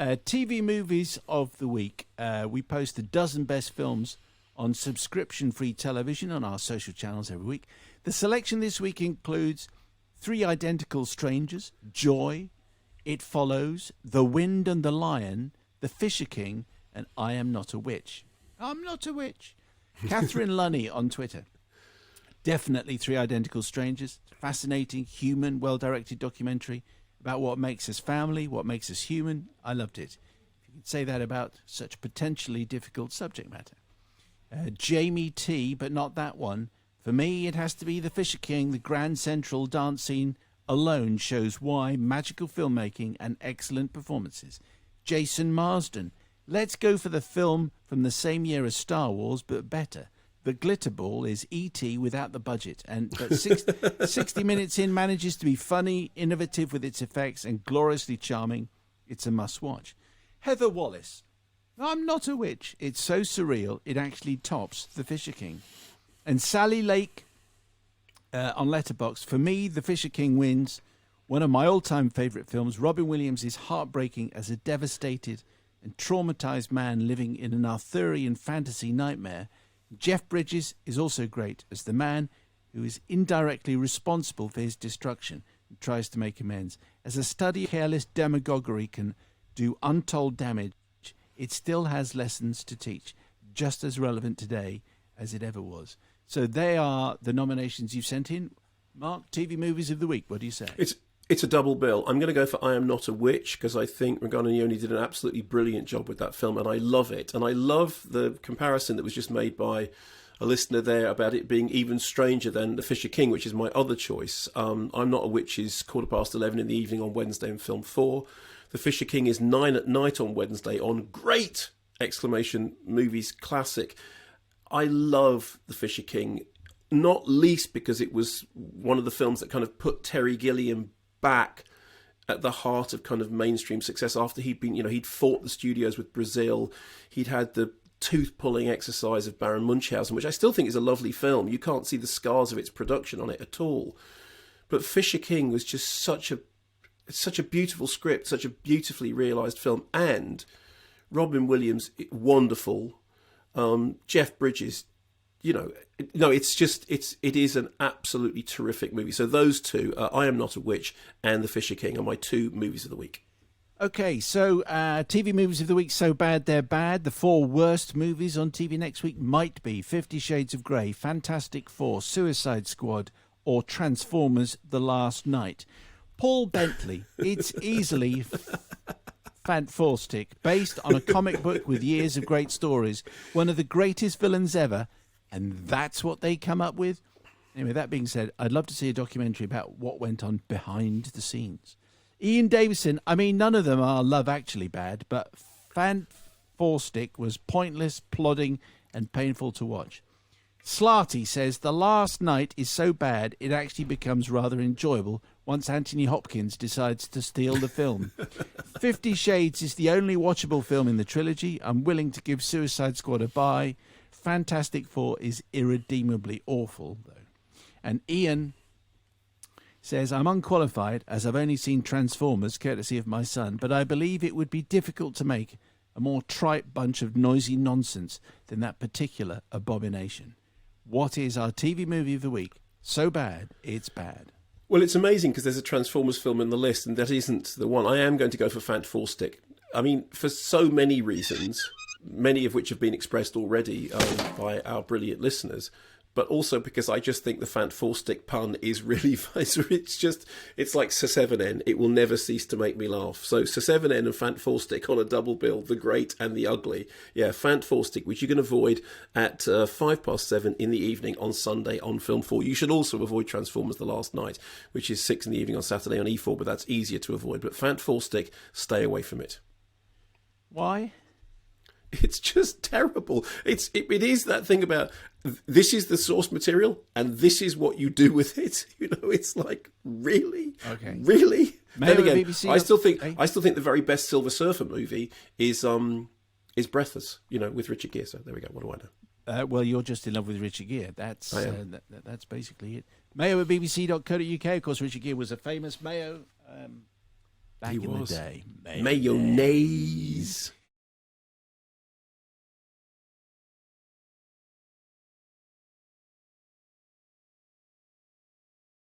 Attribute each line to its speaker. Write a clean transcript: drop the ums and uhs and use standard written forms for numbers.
Speaker 1: TV movies of the week. We post a dozen best films on subscription-free television on our social channels every week. The selection this week includes Three Identical Strangers, Joy, It Follows, The Wind and the Lion, The Fisher King, and I Am Not a Witch. I'm not a witch. Catherine Lunny on Twitter. Definitely Three Identical Strangers. Fascinating, human, well-directed documentary about what makes us family, what makes us human. I loved it. If you could say that about such potentially difficult subject matter. Jamie T, but not that one. For me, it has to be The Fisher King. The Grand Central dance scene alone shows why. Magical filmmaking and excellent performances. Jason Marsden. Let's go for the film from the same year as Star Wars, but better. The Glitter Ball is E.T. without the budget, but 60 minutes in manages to be funny, innovative with its effects, and gloriously charming. It's a must-watch. Heather Wallace. I'm not a witch. It's so surreal, it actually tops The Fisher King. And Sally Lake on Letterboxd. For me, The Fisher King wins. One of my all-time favourite films. Robin Williams is heartbreaking as a devastated and traumatised man living in an Arthurian fantasy nightmare. Jeff Bridges is also great as the man who is indirectly responsible for his destruction and tries to make amends. As a study of careless demagoguery can do untold damage, it still has lessons to teach, just as relevant today as it ever was. So they are the nominations you've sent in. Mark, TV movies of the week, what do you say?
Speaker 2: It's a double bill. I'm going to go for I Am Not a Witch because I think Reggiani did an absolutely brilliant job with that film and I love it. And I love the comparison that was just made by a listener there about it being even stranger than The Fisher King, which is my other choice. I'm Not a Witch is 11:15 in the evening on Wednesday in Film 4. The Fisher King is 9 at night on Wednesday on Great! Movies classic. I love The Fisher King, not least because it was one of the films that kind of put Terry Gilliam back at the heart of kind of mainstream success after he'd been, he'd fought the studios with Brazil. He'd had the tooth-pulling exercise of Baron Munchausen, which I still think is a lovely film. You can't see the scars of its production on it at all. But Fisher King was just such a beautiful script, such a beautifully realised film, and Robin Williams, wonderful. Jeff Bridges, it is an absolutely terrific movie. So those two, I Am Not a Witch and The Fisher King, are my two movies of the week.
Speaker 1: Okay, so TV movies of the week, so bad they're bad. The 4 worst movies on TV next week might be 50 Shades of Grey, Fantastic Four, Suicide Squad, or Transformers: The Last Night. Paul Bentley, it's easily fantastic, based on a comic book with years of great stories, one of the greatest villains ever, and that's what they come up with. Anyway, that being said, I'd love to see a documentary about what went on behind the scenes. Ian Davison, none of them are Love Actually bad, but Fantastic was pointless, plodding, and painful to watch. Slarty says The Last Night is so bad it actually becomes rather enjoyable once Anthony Hopkins decides to steal the film. 50 Shades is the only watchable film in the trilogy. I'm willing to give Suicide Squad a bye. Fantastic Four is irredeemably awful, though. And Ian says, I'm unqualified as I've only seen Transformers, courtesy of my son, but I believe it would be difficult to make a more trite bunch of noisy nonsense than that particular abomination. What is our TV movie of the week? So bad, it's bad.
Speaker 2: Well, it's amazing because there's a Transformers film in the list and that isn't the one. I am going to go for Fantastic. For so many reasons, many of which have been expressed already by our brilliant listeners, but also because I just think the Fantastic pun is really, it's like Sir7N. It will never cease to make me laugh. So Sir7N and Fantastic on a double bill, the great and the ugly. Yeah, Fantastic, which you can avoid at 7:05 in the evening on Sunday on Film 4. You should also avoid Transformers: The Last Night, which is 6 in the evening on Saturday on E4, but that's easier to avoid. But Fantastic, stay away from it.
Speaker 1: Why?
Speaker 2: It's just terrible. It is that thing about this is the source material and this is what you do with it. It's like, really?
Speaker 1: Okay.
Speaker 2: Really?
Speaker 1: Then
Speaker 2: again,
Speaker 1: BBC
Speaker 2: I still think the very best Silver Surfer movie is Breathless, with Richard Gere. So there we go. What do I know?
Speaker 1: Well, you're just in love with Richard Gere. That's basically it. Mayo at bbc.co.uk. Of course, Richard Gere was a famous Mayo back
Speaker 2: He
Speaker 1: in
Speaker 2: was.
Speaker 1: the day.
Speaker 2: Mayonnaise.